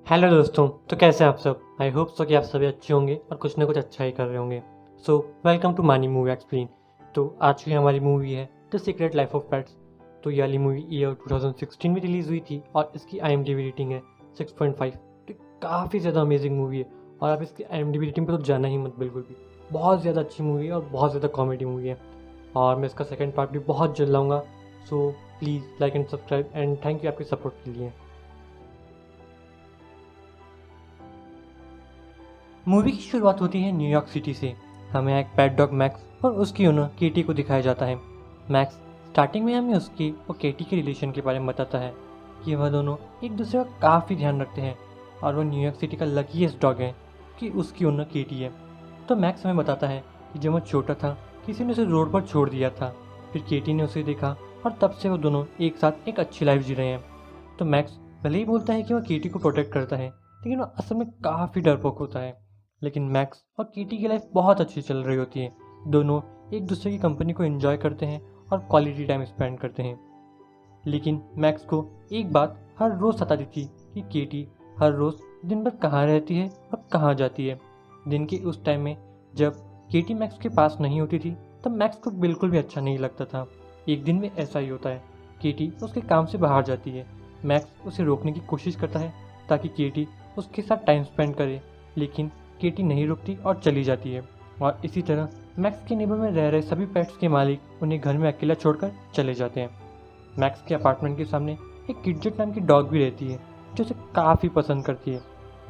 Hello दोस्तों। तो कैसे हैं आप सब? आई होप सो कि आप सभी अच्छे होंगे और कुछ ना कुछ अच्छा ही कर रहे होंगे। सो वेलकम टू मानी मूवी एक्सप्लेन। तो आज की हमारी मूवी है the secret life of pets. तो ये वाली मूवी ईयर 2016 में रिलीज़ हुई थी और इसकी IMDb रेटिंग है 6.5। तो काफ़ी ज़्यादा अमेजिंग मूवी है और आप इसकी IMDb रेटिंग पर तो जाना ही मत बिल्कुल भी। बहुत ज़्यादा अच्छी मूवी है और बहुत ज़्यादा कॉमेडी मूवी है और मैं इसका सेकेंड पार्ट भी बहुत जल्द लाऊंगा। So please like and subscribe and thank you आपकी सपोर्ट के लिए। मूवी की शुरुआत होती है न्यूयॉर्क सिटी से। हमें एक पेट डॉग मैक्स और उसकी ओनर केटी को दिखाया जाता है। मैक्स स्टार्टिंग में हमें उसकी और केटी के रिलेशन के बारे में बताता है कि वह दोनों एक दूसरे का काफ़ी ध्यान रखते हैं और वह न्यूयॉर्क सिटी का लकीएस्ट डॉग है कि उसकी ओनर केटी है। तो मैक्स हमें बताता है कि जब वह छोटा था किसी ने उसे रोड पर छोड़ दिया था, फिर केटी ने उसे देखा और तब से वो दोनों एक साथ एक अच्छी लाइफ जी रहे हैं। तो मैक्स भले ही बोलता है कि वह केटी को प्रोटेक्ट करता है, लेकिन वह असल में काफ़ी डरपोक होता है। लेकिन मैक्स और कीटी की लाइफ बहुत अच्छी चल रही होती है। दोनों एक दूसरे की कंपनी को एंजॉय करते हैं और क्वालिटी टाइम स्पेंड करते हैं। लेकिन मैक्स को एक बात हर रोज़ सताती थी कि केटी हर रोज़ दिन भर कहाँ रहती है और कहाँ जाती है। दिन के उस टाइम में जब केटी मैक्स के पास नहीं होती थी तब मैक्स को बिल्कुल भी अच्छा नहीं लगता था। एक दिन में ऐसा ही होता है, केटी उसके काम से बाहर जाती है। मैक्स उसे रोकने की कोशिश करता है ताकि केटी उसके साथ टाइम स्पेंड करे, लेकिन केटी नहीं रुकती और चली जाती है। और इसी तरह मैक्स के नेबर में रह रहे सभी पेट्स के मालिक उन्हें घर में अकेला छोड़कर चले जाते हैं। मैक्स के अपार्टमेंट के सामने एक किटजेट नाम की डॉग भी रहती है जो उसे काफ़ी पसंद करती है।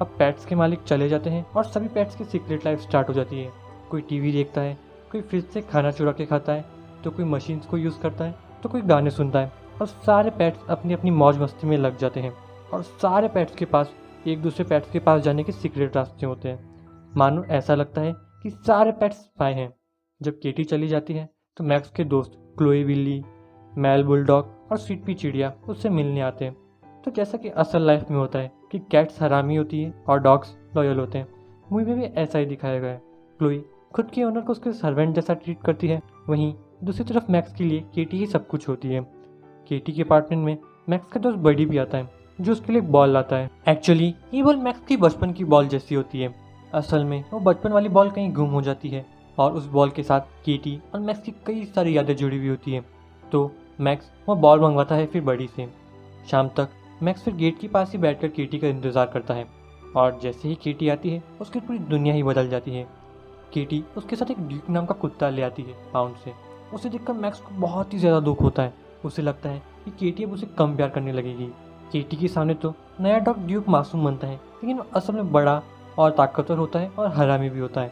अब पेट्स के मालिक चले जाते हैं और सभी पेट्स की सीक्रेट लाइफ स्टार्ट हो जाती है। कोई टीवी देखता है, कोई फ्रिज से खाना चुरा के खाता है, तो कोई मशीन्स को यूज़ करता है, तो कोई गाने सुनता है और सारे पेट्स अपनी अपनी मौज मस्ती में लग जाते हैं। और सारे पेट्स के पास एक दूसरे पेट्स के पास जाने के सीक्रेट रास्ते होते हैं। मानो ऐसा लगता है कि सारे पेट्स स्पाई हैं। जब केटी चली जाती है तो मैक्स के दोस्त क्लोई बिल्ली, मैल बुलडॉग और स्वीट पी चिड़िया उससे मिलने आते हैं। तो जैसा कि असल लाइफ में होता है कि कैट्स हरामी होती है और डॉग्स लॉयल होते हैं, मूवी में भी ऐसा ही दिखाया गया है। क्लोई खुद के ओनर को उसके सर्वेंट जैसा ट्रीट करती है, वहीं दूसरी तरफ मैक्स के लिए केटी ही सब कुछ होती है। केटी के अपार्टमेंट में मैक्स का दोस्त बडी भी आता है जो उसके लिए बॉल लाता है। एक्चुअली ये बॉल मैक्स की बचपन की बॉल जैसी होती है। असल में वो बचपन वाली बॉल कहीं गुम हो जाती है और उस बॉल के साथ केटी और मैक्स की कई सारी यादें जुड़ी हुई होती हैं। तो मैक्स वो बॉल मंगवाता है फिर बड़ी से। शाम तक मैक्स फिर गेट के पास ही बैठकर केटी का इंतज़ार करता है और जैसे ही केटी आती है उसकी पूरी दुनिया ही बदल जाती है। केटी उसके साथ एक ड्यूक नाम का कुत्ता ले आती है पाउंड से। उसे देखकर मैक्स को बहुत ही ज़्यादा दुख होता है। उसे लगता है कि केटी अब उसे कम प्यार करने लगेगी। केटी के सामने तो नया डॉग ड्यूक मासूम बनता है, लेकिन वो असल में बड़ा और ताकतवर होता है और हरामी भी होता है।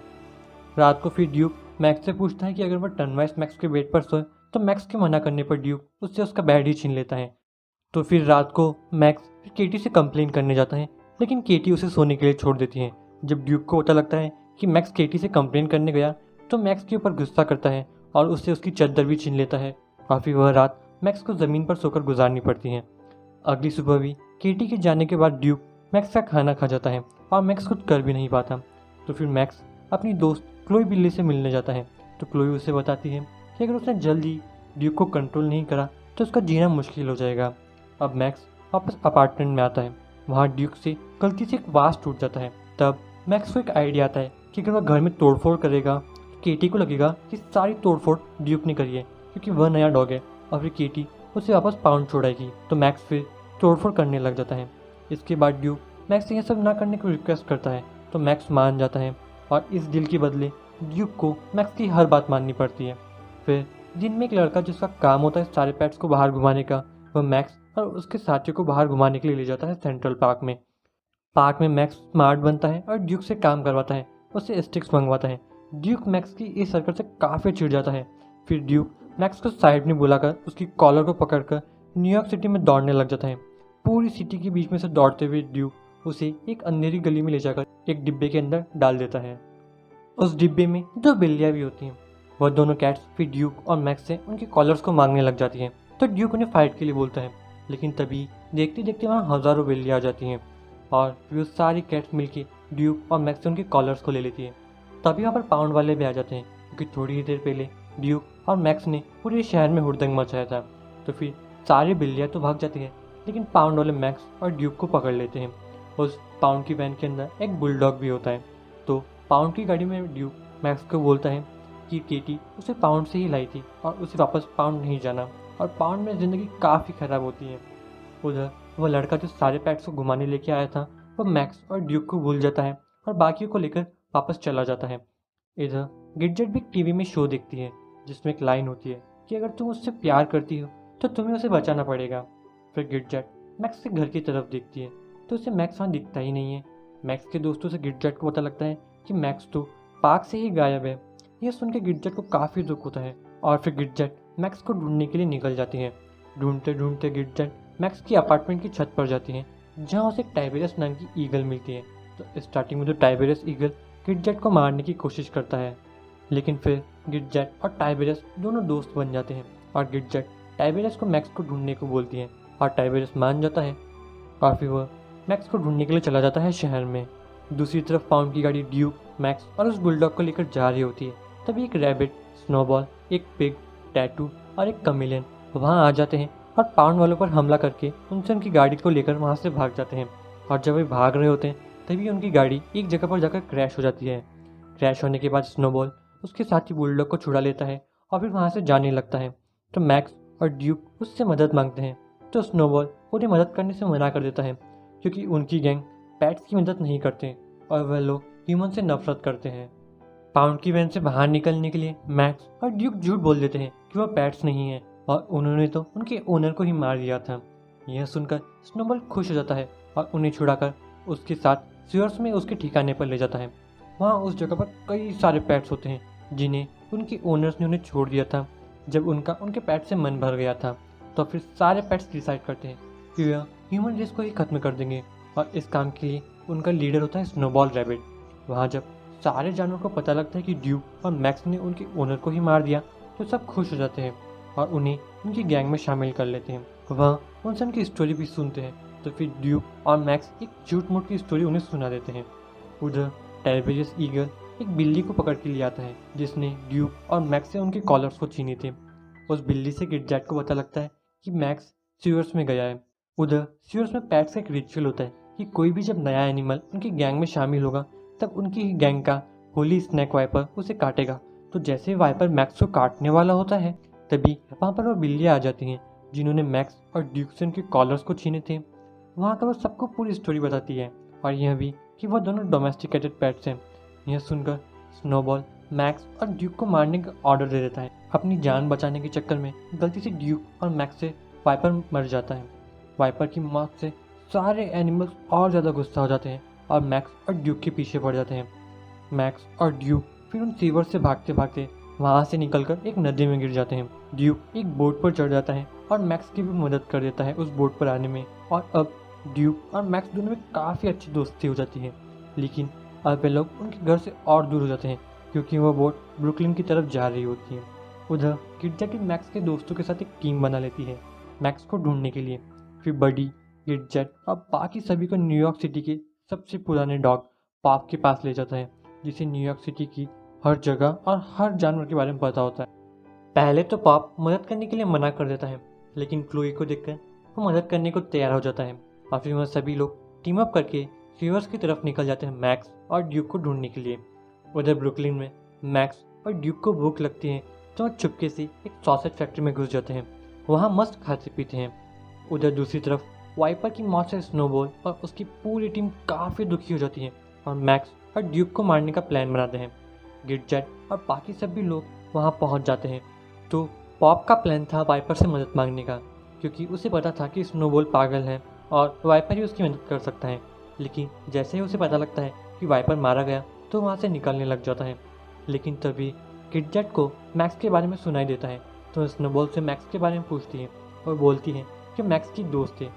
रात को फिर ड्यूक मैक्स से पूछता है कि अगर वह टर्नवाइज मैक्स के बेड पर सोए, तो मैक्स के मना करने पर ड्यूक उससे उसका बेड ही छीन लेता है। तो फिर रात को मैक्स फिर केटी से कंप्लेन करने जाता है, लेकिन केटी उसे सोने के लिए छोड़ देती है। जब ड्यूक को पता लगता है कि मैक्स केटी से कंप्लेन करने गया तो मैक्स के ऊपर गुस्सा करता है और उससे उसकी चादर भी छीन लेता है और फिर वह रात मैक्स को ज़मीन पर सोकर गुजारनी पड़ती है। अगली सुबह भी केटी के जाने के बाद ड्यूक मैक्स का खाना खा जाता है और मैक्स कुछ कर भी नहीं पाता। तो फिर मैक्स अपनी दोस्त क्लोई बिल्ली से मिलने जाता है। तो क्लोई उसे बताती है कि अगर उसने जल्दी ड्यूक को कंट्रोल नहीं करा तो उसका जीना मुश्किल हो जाएगा। अब मैक्स वापस अपार्टमेंट में आता है। वहाँ ड्यूक से गलती से एक वास टूट जाता है। तब मैक्स को एक आइडिया आता है कि अगर वह घर में तोड़फोड़ करेगा तो केटी को लगेगा कि सारी तोड़फोड़ ड्यूक ने करी है क्योंकि वह नया डॉग है और फिर केटी उसे वापस पाउंड छोड़ाएगी। तो मैक्स फिर तोड़फोड़ करने लग जाता है। इसके बाद ड्यूक मैक्स से यह सब ना करने की रिक्वेस्ट करता है तो मैक्स मान जाता है और इस डील के बदले ड्यूक को मैक्स की हर बात माननी पड़ती है। फिर दिन में एक लड़का जिसका काम होता है सारे पेट्स को बाहर घुमाने का, वह मैक्स और उसके साथियों को बाहर घुमाने के लिए ले जाता है सेंट्रल पार्क में। पार्क में मैक्स स्मार्ट बनता है और ड्यूक से काम करवाता है, उससे स्टिक्स मंगवाता है। ड्यूक मैक्स की इस हरकत से काफ़ी चिढ़ जाता है। फिर ड्यूक मैक्स को साइड में बुलाकर उसकी कॉलर को पकड़कर न्यूयॉर्क सिटी में दौड़ने लग जाता है। पूरी सिटी के बीच में से दौड़ते हुए ड्यूक उसे एक अंधेरी गली में ले जाकर एक डिब्बे के अंदर डाल देता है। उस डिब्बे में दो बिल्लियाँ भी होती हैं। वह दोनों कैट्स फिर ड्यूक और मैक्स से उनके कॉलर्स को मांगने लग जाती हैं। तो ड्यूक उन्हें फाइट के लिए बोलता है, लेकिन तभी देखते देखते वहाँ हज़ारों बिल्लियाँ आ जाती हैं और फिर वो सारी कैट्स मिलके ड्यूक और मैक्स से उनके कॉलर्स को ले लेती हैं। तभी वहाँ पर पाउंड वाले भी आ जाते हैं क्योंकि थोड़ी ही देर पहले ड्यूक और मैक्स ने पूरे शहर में हुड़दंग मचाया था। तो फिर सारी बिल्लियाँ तो भाग जाती हैं, लेकिन पाउंड वाले मैक्स और ड्यूक को पकड़ लेते हैं उस पाउंड की वैन के अंदर एक बुलडॉग भी होता है। तो पाउंड की गाड़ी में ड्यूक मैक्स को बोलता है कि केटी उसे पाउंड से ही लाई थी और उसे वापस पाउंड नहीं जाना, और पाउंड में ज़िंदगी काफ़ी ख़राब होती है। उधर वह लड़का जो सारे पैट्स को घुमाने लेके आया था, वह मैक्स और ड्यूक को भूल जाता है और बाकियों को लेकर वापस चला जाता है। इधर गिडजेट भी टीवी में शो देखती है, जिसमें एक लाइन होती है कि अगर तुम उससे प्यार करती हो तो तुम्हें उसे बचाना पड़ेगा। फिर गिडजेट मैक्स के घर की तरफ देखती है तो उसे मैक्स वहाँ दिखता ही नहीं है। मैक्स के दोस्तों से गिडजेट को पता लगता है कि मैक्स तो पार्क से ही गायब है। यह सुनकर गिडजेट को काफ़ी दुख होता है और फिर गिडजेट मैक्स को ढूंढने के लिए निकल जाती है। ढूंढते ढूंढते गिडजेट मैक्स की अपार्टमेंट की छत पर जाती है, जहाँ उसे टाइबेरियस नाम की ईगल मिलती है। तो स्टार्टिंग में तो टाइबेरियस ईगल गिडजेट को मारने की कोशिश करता है, लेकिन फिर गिडजेट और टाइबेरियस दोनों दोस्त बन जाते हैं और गिडजेट टाइबेरियस को मैक्स को ढूंढने को बोलती है और टाइबेरियस मान जाता है और फिर वह मैक्स को ढूंढने के लिए चला जाता है शहर में। दूसरी तरफ पाउंड की गाड़ी ड्यूक, मैक्स और उस बुलडॉग को लेकर जा रही होती है। तभी एक रैबिट, स्नोबॉल, एक पिग, टैटू और एक कमिलियन वहाँ आ जाते हैं और पाउंड वालों पर हमला करके उनसे उनकी गाड़ी को लेकर वहाँ से भाग जाते हैं। और जब वे भाग रहे होते हैं तभी उनकी गाड़ी एक जगह पर जाकर क्रैश हो जाती है। क्रैश होने के बाद स्नोबॉल उसके साथी बुलडॉग को छुड़ा लेता है और फिर वहाँ से जाने लगता है। तो मैक्स और ड्यूक उससे मदद मांगते हैं, तो स्नोबॉल उन्हें मदद करने से मना कर देता है क्योंकि उनकी गैंग पैट्स की मदद नहीं करते और वह लोग ह्यूमन से नफरत करते हैं। पाउंड की वैन से बाहर निकलने के लिए मैक्स और ड्यूक झूठ बोल देते हैं कि वह पैट्स नहीं है और उन्होंने तो उनके ओनर को ही मार दिया था। यह सुनकर स्नोबॉल खुश हो जाता है और उन्हें छुड़ाकर उसके साथ सीवर्स में उसके ठिकाने पर ले जाता है। वहाँ उस जगह पर कई सारे पैट्स होते हैं जिन्हें उनके ओनर्स ने उन्हें छोड़ दिया था जब उनके पैट से मन भर गया था। तो फिर सारे पैट्स डिसाइड करते हैं कि वह ह्यूमन रेस को ही खत्म कर देंगे और इस काम के लिए उनका लीडर होता है स्नोबॉल रैबिट। वहाँ जब सारे जानवरों को पता लगता है कि ड्यूक और मैक्स ने उनके ओनर को ही मार दिया तो सब खुश हो जाते हैं और उन्हें उनकी गैंग में शामिल कर लेते हैं। वह उनसे उनकी स्टोरी भी सुनते हैं। तो फिर ड्यूक और मैक्स एक झूठ मूठ की स्टोरी उन्हें सुना देते हैं। उधर टाइबेरियस ईगल एक बिल्ली को पकड़ के ले आता है जिसने ड्यूक और मैक्स से उनके कॉलर्स को छीने थे। उस बिल्ली से गिडजेट को पता लगता है कि मैक्स सीवर्स में गया है। उधर सीवर्स में पैट्स का एक रिचुअल होता है कि कोई भी जब नया एनिमल उनकी गैंग में शामिल होगा तब उनकी गैंग का होली स्नैक वाइपर उसे काटेगा। तो जैसे ही वाइपर मैक्स को काटने वाला होता है तभी वहाँ पर वह बिल्लियाँ आ जाती हैं जिन्होंने मैक्स और ड्यूक से उनके कॉलर्स को छीने थे। वहाँ पर वो सबको पूरी स्टोरी बताती है और यह भी कि वह दोनों डोमेस्टिकेटेड पेट्स हैं। यह सुनकर स्नोबॉल मैक्स और ड्यूक को मारने का ऑर्डर दे देता है। अपनी जान बचाने के चक्कर में गलती से ड्यूक और मैक्स से वाइपर मर जाता है। वाइपर की मौत से सारे एनिमल्स और ज़्यादा गुस्सा हो जाते हैं और मैक्स और ड्यूक के पीछे पड़ जाते हैं। मैक्स और ड्यूक फिर उन सीवर से भागते भागते वहाँ से निकलकर एक नदी में गिर जाते हैं। ड्यूक एक बोट पर चढ़ जाता है और मैक्स की भी मदद कर देता है उस बोट पर आने में और अब ड्यूक और मैक्स दोनों में काफ़ी अच्छी दोस्ती हो जाती है। लेकिन अब वे लोग उनके घर से और दूर हो जाते हैं क्योंकि वह बोट ब्रुकलिन की तरफ जा रही होती है। उधर गिडजेट मैक्स के दोस्तों के साथ एक टीम बना लेती है मैक्स को ढूंढने के लिए। फिर बडी, गिडजेट और बाकी सभी को न्यूयॉर्क सिटी के सबसे पुराने डॉग पॉप के पास ले जाता है जिसे न्यूयॉर्क सिटी की हर जगह और हर जानवर के बारे में पता होता है। पहले तो पॉप मदद करने के लिए मना कर देता है, लेकिन क्लोई को देखकर वो मदद करने को तैयार हो जाता है और फिर वह सभी लोग टीम अप करके सीवर्स की तरफ निकल जाते हैं मैक्स और ड्यूक को ढूंढने के लिए। उधर ब्रुकलिन में मैक्स और ड्यूक को भूख लगती है तो वह चुपके से एक सॉसेज फैक्ट्री में घुस जाते हैं। वहाँ मस्त खाते पीते हैं। उधर दूसरी तरफ वाइपर की मौत से स्नोबॉल और उसकी पूरी टीम काफ़ी दुखी हो जाती है और मैक्स और ड्यूक को मारने का प्लान बनाते हैं। गिडजेट और बाकी सभी लोग वहाँ पहुँच जाते हैं। तो पॉप का प्लान था वाइपर से मदद मांगने का क्योंकि उसे पता था कि स्नोबॉल पागल है और वाइपर ही उसकी मदद कर सकता है। लेकिन जैसे ही उसे पता लगता है कि वाइपर मारा गया तो वहाँ से निकलने लग जाता है। लेकिन तभी गिडजेट को मैक्स के बारे में सुनाई देता है तो स्नोबॉल से मैक्स के बारे में पूछती है और बोलती है कि मैक्स की दोस्त है।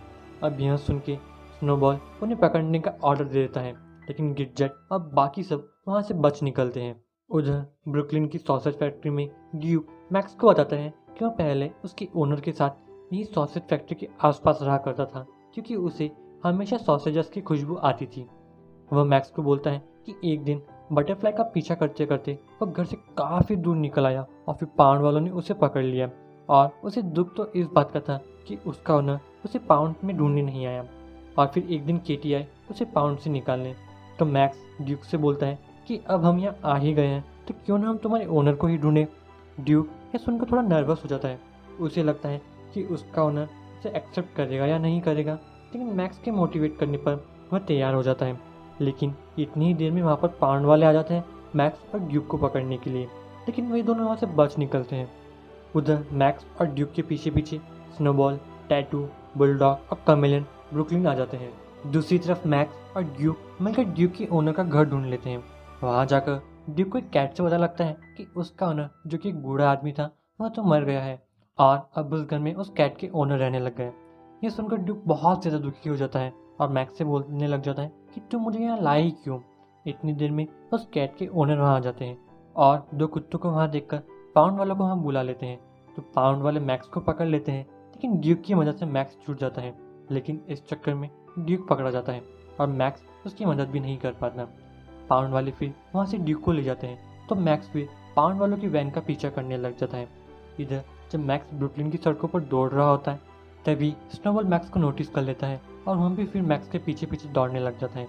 अब यह सुन के स्नोबॉल उन्हें पकड़ने का ऑर्डर दे देता है, लेकिन गिडजेट और बाकी सब वहाँ से बच निकलते हैं। उधर ब्रुकलिन की सॉसेज फैक्ट्री में ड्यूक मैक्स को बताता है कि वह पहले उसके ओनर के साथ यही सॉसेज फैक्ट्री के आसपास रहा करता था क्योंकि उसे हमेशा सॉसेजेस की खुशबू आती थी। वह मैक्स को बोलता है कि एक दिन बटरफ्लाई का पीछा करते करते वह घर से काफ़ी दूर निकल आया और फिर पाउंड वालों ने उसे पकड़ लिया और उसे दुख तो इस बात का था कि उसका ओनर उसे पाउंड में ढूंढने नहीं आया। और फिर एक दिन केटी आई उसे पाउंड से निकाल लें। तो मैक्स ड्यूक से बोलता है कि अब हम यहाँ आ ही गए हैं तो क्यों ना हम तुम्हारे ओनर को ही ढूंढें। ड्यूक ये सुनकर थोड़ा नर्वस हो जाता है। उसे लगता है कि उसका ओनर उसे एक्सेप्ट करेगा या नहीं करेगा, लेकिन मैक्स के मोटिवेट करने पर वह तैयार हो जाता है। लेकिन इतनी ही देर में वहाँ पर पाउंड वाले आ जाते हैं मैक्स और ड्यूक को पकड़ने के लिए, लेकिन वे दोनों वहाँ से बच निकलते हैं। उधर मैक्स और ड्यूक के पीछे पीछे स्नोबॉल, टैटू, बुलडॉग और कमेलियन ब्रुकलिन आ जाते हैं। दूसरी तरफ मैक्स और ड्यूक मिलकर ड्यूक की ओनर का घर ढूंढ लेते हैं। वहाँ जाकर ड्यूक को एक कैट से पता लगता है कि उसका ओनर, जो कि एक बूढ़ा आदमी था, वह तो मर गया है और अब उस घर में उस कैट के ओनर रहने लग गए। ये सुनकर ड्यूक बहुत ज़्यादा दुखी हो जाता है और मैक्स से बोलने लग जाता है कि तुम मुझे यहाँ लाई ही क्यों। इतनी देर में उस कैट के ओनर वहाँ आ जाते हैं और दो कुत्तों को वहाँ देखकर पाउंड वालों को वहाँ बुला लेते हैं। तो पाउंड वाले मैक्स को पकड़ लेते हैं, लेकिन ड्यूक की मदद से मैक्स छूट जाता है। लेकिन इस चक्कर में ड्यूक पकड़ा जाता है और मैक्स उसकी मदद भी नहीं कर पाता। पाउंड वाले फिर वहाँ से ड्यूक को ले जाते हैं, तो मैक्स फिर पाउंड वालों की वैन का पीछा करने लग जाता है। इधर जब मैक्स ब्रुकलिन की सड़कों पर दौड़ रहा होता है तभी स्नोबॉल मैक्स को नोटिस कर लेता है और वह भी फिर मैक्स के पीछे पीछे दौड़ने लग जाता है।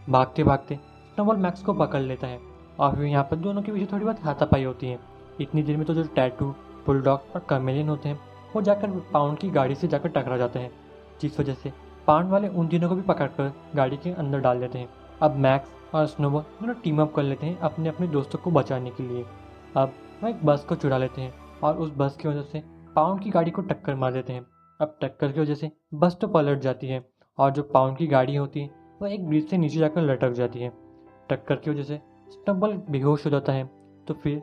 भागते भागते स्नोबॉल मैक्स को पकड़ लेता है और फिर यहाँ पर दोनों के पीछे थोड़ी बहुत हाथापाई होती है। इतनी देर में तो जो टैटू, बुलडॉग और कमेलियन होते हैं वो जाकर पाउंड की गाड़ी से जाकर टकरा जाते हैं, जिस वजह से पाउंड वाले उन तीनों को भी पकड़कर गाड़ी के अंदर डाल देते हैं। अब मैक्स और स्नोबॉल दोनों टीम अप कर लेते हैं अपने अपने दोस्तों को बचाने के लिए। अब वह एक बस को चुरा लेते हैं और उस बस की वजह से पाउंड की गाड़ी को टक्कर मार देते हैं। अब टक्कर की वजह से बस तो पलट जाती है और जो पाउंड की गाड़ी होती है वह एक ब्रिज से नीचे जाकर लटक जाती है। टक्कर की वजह से स्नोबॉल बेहोश हो जाता है। तो फिर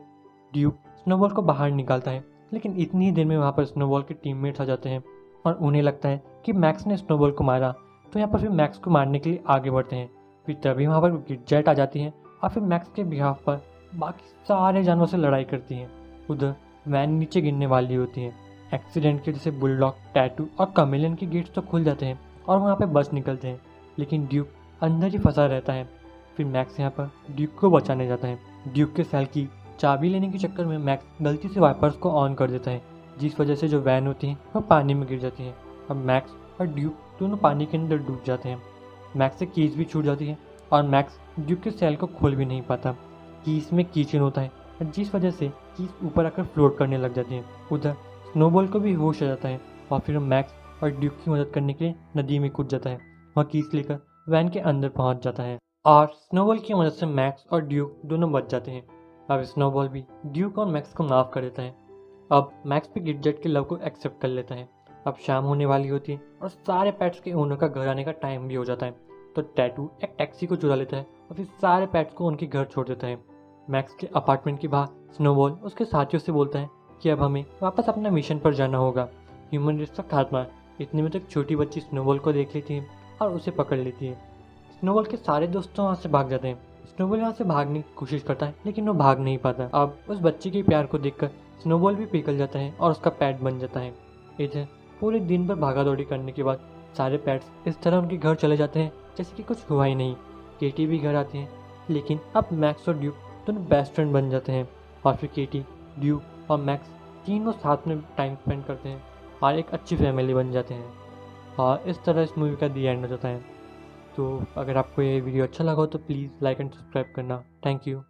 ड्यूक स्नोबॉल को बाहर निकालता है, लेकिन इतनी ही देर में वहाँ पर स्नोबॉल के टीममेट्स आ जाते हैं और उन्हें लगता है कि मैक्स ने स्नोबॉल को मारा, तो यहाँ पर फिर मैक्स को मारने के लिए आगे बढ़ते हैं। फिर तभी वहाँ पर गिटजेट आ जाती है और फिर मैक्स के बिहाफ पर बाकी सारे जानवरों से लड़ाई करती हैं। उधर वैन नीचे गिरने वाली होती है। एक्सीडेंट की वजह से बुलडॉग, टैटू और कमेलियन के गेट्स तो खुल जाते हैं और वहाँ पे बच निकलते हैं, लेकिन ड्यूक अंदर ही फंसा रहता है। फिर मैक्स यहाँ पर ड्यूक को बचाने जाता है। ड्यूक के सेल की चाबी लेने के चक्कर में मैक्स गलती से वाइपर्स को ऑन कर देता है, जिस वजह से जो वैन होती है वह पानी में गिर जाती है। अब मैक्स और ड्यूक दोनों पानी के अंदर डूब जाते हैं। मैक्स से कीज भी छूट जाती है और मैक्स ड्यूक के सेल को खोल भी नहीं पाता। कीज में कीचेन होता है, जिस वजह से कीज ऊपर आकर फ्लोट करने लग जाती है। उधर स्नोबॉल को भी होश आ जाता है और फिर मैक्स और ड्यूक की मदद करने के लिए नदी में कूद जाता है। वह कीज लेकर वैन के अंदर पहुंच जाता है और स्नोबॉल की मदद से मैक्स और ड्यूक दोनों बच जाते हैं। अब स्नोबॉल भी ड्यूक और मैक्स को माफ़ कर देता है। अब मैक्स भी गिटजेट के लव को एक्सेप्ट कर लेता है। अब शाम होने वाली होती है और सारे पेट्स के ओनर का घर आने का टाइम भी हो जाता है। तो टैटू एक टैक्सी को चुरा लेता है और फिर सारे पेट्स को उनके घर छोड़ देता है। मैक्स के अपार्टमेंट के बाहर स्नोबॉल उसके साथियों से बोलता है कि अब हमें वापस अपना मिशन पर जाना होगा, ह्यूमन रेस का खात्मा। इतने में तो एक छोटी बच्ची स्नोबॉल को देख लेती है और उसे पकड़ लेती है। स्नोबॉल के सारे दोस्त वहाँ से भाग जाते हैं। स्नोबॉल यहाँ से भागने की कोशिश करता है, लेकिन वो भाग नहीं पाता। अब उस बच्ची के प्यार को देखकर स्नोबॉल भी पिघल जाता है और उसका पैट बन जाता है। इधर पूरे दिन भर भागा दौड़ी करने के बाद सारे पेट्स इस तरह उनके घर चले जाते हैं जैसे कि कुछ हुआ ही नहीं। केटी भी घर आती है, लेकिन अब मैक्स और ड्यूक दोनों बेस्ट फ्रेंड बन जाते हैं और फिर केटी, ड्यूक और मैक्स तीनों साथ में टाइम स्पेंड करते हैं और एक अच्छी फैमिली बन जाते हैं। और इस तरह इस मूवी का दी एंड हो जाता है। तो अगर आपको ये वीडियो अच्छा लगा हो तो प्लीज़ लाइक एंड सब्सक्राइब करना। Thank you.